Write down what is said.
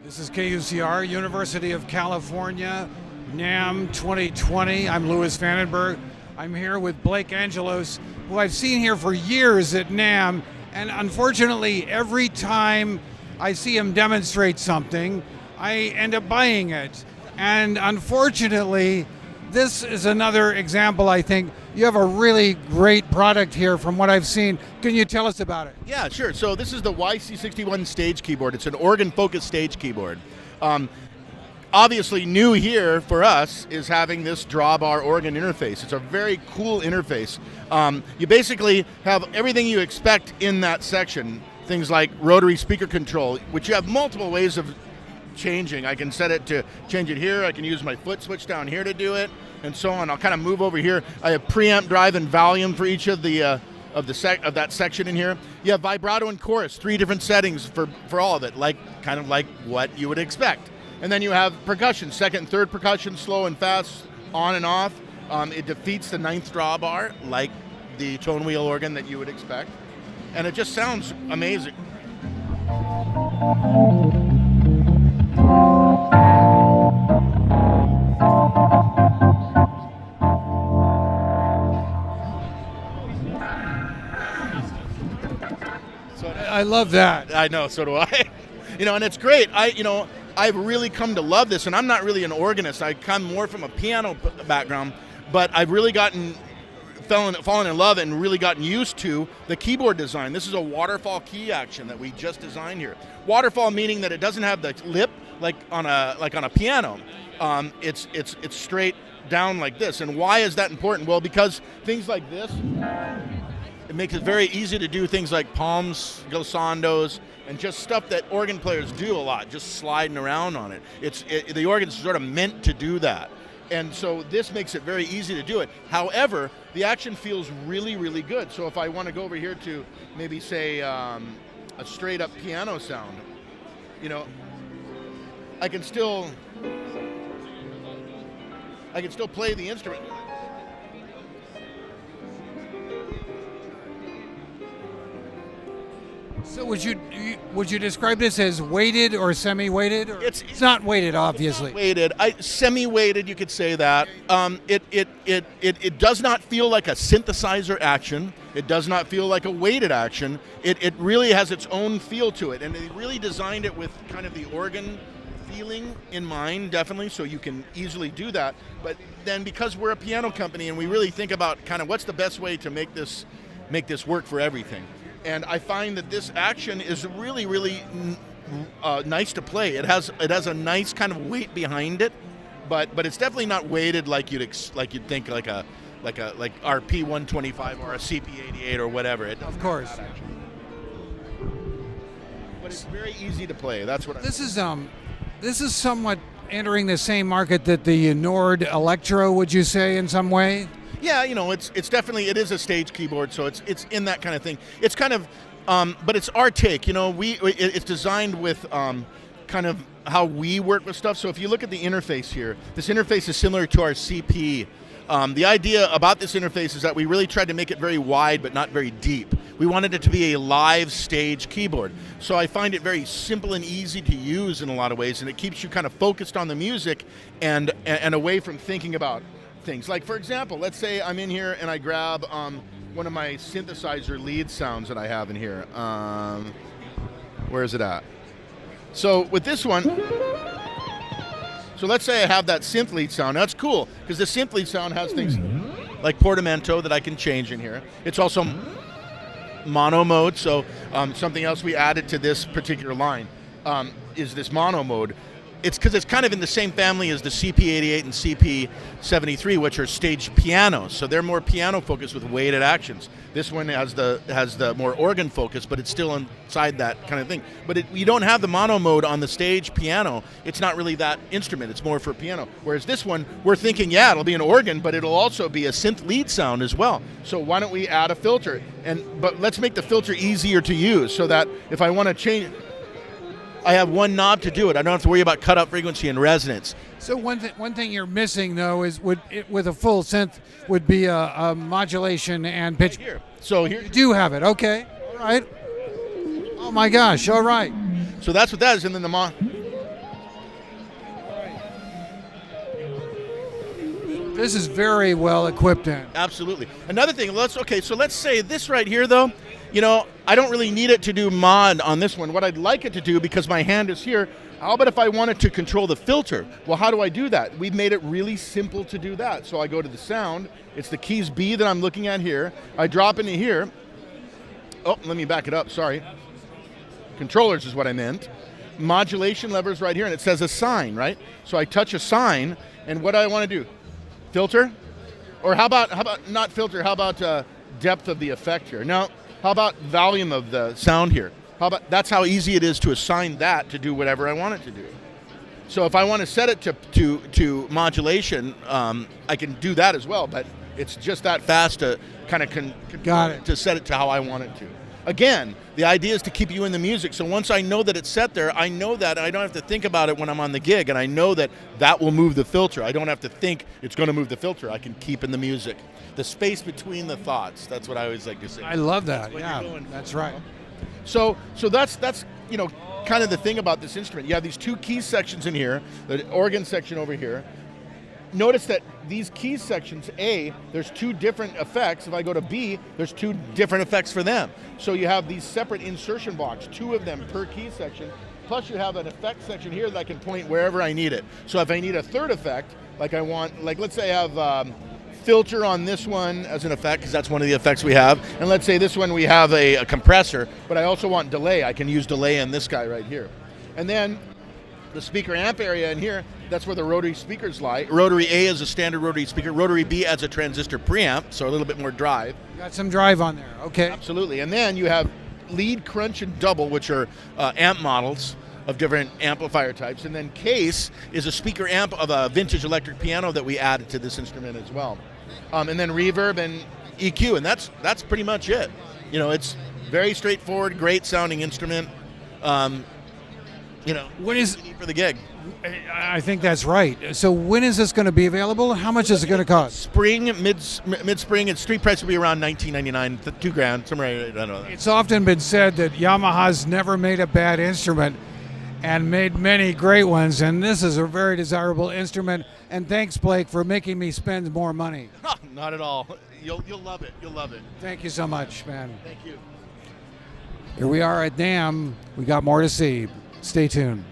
This is KUCR, University of California, Namm 2020. I'm Louis Vandenberg. I'm here with Blake Angelo, who I've seen here for years at Namm, and unfortunately, every time I see him demonstrate something, I end up buying it. And unfortunately, this is another example, I think. You have a really great product here from what I've seen. Can you tell us about it? Yeah, sure. So this is the YC61 stage keyboard. It's an organ-focused stage keyboard. Obviously new here for us is having this drawbar organ interface. It's a very cool interface. You basically have everything you expect in that section. Things like rotary speaker control, which you have multiple ways of changing. I can set it to change it here. I can use my foot switch down here to do it, and so on. I'll kind of move over here. I have preamp, drive, and volume for each of the of that section in here. You have vibrato and chorus, 3 different settings for all of it, kind of like what you would expect. And then you have percussion, second and third percussion, slow and fast, on and off. It defeats the 9th drawbar, like the tone wheel organ that you would expect, and it just sounds amazing. I love that. I know, so do I. And it's great. I've really come to love this, and I'm not really an organist. I come more from a piano background, but I've really fallen in love and really gotten used to the keyboard design. This is a waterfall key action that we just designed here. Waterfall meaning that it doesn't have the lip like on a piano. It's straight down like this. And why is that important? Well, because things like this, it makes it very easy to do things like palms, glissandos, and just stuff that organ players do a lot, just sliding around on it. The organ's sort of meant to do that. And so this makes it very easy to do it. However, the action feels really, really good. So if I want to go over here to maybe say a straight up piano sound, I can still play the instrument. So would you describe this as weighted or semi-weighted? It's not weighted, obviously. It's not weighted. Semi-weighted, you could say that. It does not feel like a synthesizer action. It does not feel like a weighted action. It really has its own feel to it, and they really designed it with kind of the organ feeling in mind, definitely, so you can easily do that. But then because we're a piano company and we really think about kind of what's the best way to make this work for everything. And I find that this action is really, really nice to play. It has a nice kind of weight behind it, but it's definitely not weighted like you'd think like our P125 or a CP88 or whatever. Of course. But it's very easy to play. That's what this is somewhat entering the same market that the Nord Electro, would you say, in some way? Yeah, it's definitely, it is a stage keyboard, so it's in that kind of thing. It's kind of, but it's our take. It's designed with kind of how we work with stuff. So if you look at the interface here, this interface is similar to our CP. The idea about this interface is that we really tried to make it very wide but not very deep. We wanted it to be a live stage keyboard. So I find it very simple and easy to use in a lot of ways, and it keeps you kind of focused on the music and away from thinking about things. Like, for example, let's say I'm in here and I grab one of my synthesizer lead sounds that I have in here. Where is it at? So with this one, so let's say I have that synth lead sound. That's cool, because the synth lead sound has things like portamento that I can change in here. It's also mono mode, so something else we added to this particular line is this mono mode. It's because it's kind of in the same family as the CP88 and CP73, which are staged pianos. So they're more piano focused with weighted actions. This one has the more organ focus, but it's still inside that kind of thing. But you don't have the mono mode on the stage piano. It's not really that instrument. It's more for piano. Whereas this one, we're thinking, yeah, it'll be an organ, but it'll also be a synth lead sound as well. So why don't we add a filter? But let's make the filter easier to use so that if I want to change, I have one knob to do it. I don't have to worry about cutoff frequency and resonance. So one thing you're missing, though, is with a full synth would be a modulation and pitch. Right here. So here you do have it. Okay. All right. Oh my gosh. All right. So that's what that is, and then This is very well equipped in. Absolutely. Another thing, so let's say this right here though, you know, I don't really need it to do mod on this one. What I'd like it to do, because my hand is here, how about if I wanted to control the filter? Well, how do I do that? We've made it really simple to do that. So I go to the sound, it's the keys B that I'm looking at here. I drop into here. Oh, let me back it up, sorry. Controllers is what I meant. Modulation levers right here, and it says assign, right? So I touch assign, and what do I want to do? Filter? Or how about not filter, how about depth of the effect here? Now, how about volume of the sound here? That's how easy it is to assign that to do whatever I want it to do. So if I want to set it to modulation, I can do that as well, but it's just that fast to kind of to set it to how I want it to. Again, the idea is to keep you in the music. So once I know that it's set there, I know that I don't have to think about it when I'm on the gig, and I know that that will move the filter. I don't have to think it's going to move the filter. I can keep in the music. The space between the thoughts. That's what I always like to say. I love that. Yeah, that's right. So that's you know, kind of the thing about this instrument. You have these two key sections in here, the organ section over here. Notice that these key sections, A, there's two different effects. If I go to B, there's two different effects for them. So you have these separate insertion blocks, two of them per key section, plus you have an effect section here that I can point wherever I need it. So if I need a third effect, like let's say I have filter on this one as an effect, because that's one of the effects we have, and let's say this one we have a compressor, but I also want delay. I can use delay in this guy right here. And then the speaker amp area in here, that's where the rotary speakers lie. Rotary A is a standard rotary speaker. Rotary B adds a transistor preamp, so a little bit more drive. Got some drive on there, okay. Absolutely, and then you have lead, crunch, and double, which are amp models of different amplifier types. And then case is a speaker amp of a vintage electric piano that we added to this instrument as well. And then reverb and EQ, and that's pretty much it. You know, it's very straightforward, great sounding instrument. You know, what is it for the gig? I think that's right. So when is this going to be available? How much is it going to cost? Spring, mid-spring. Its street price will be around $19.99, $2,000, somewhere. I don't know. It's often been said that Yamaha's never made a bad instrument and made many great ones, and this is a very desirable instrument. And thanks, Blake, for making me spend more money. Not at all. You'll love it. You'll love it. Thank you so much, man. Thank you. Here we are at Namm. We got more to see. Stay tuned.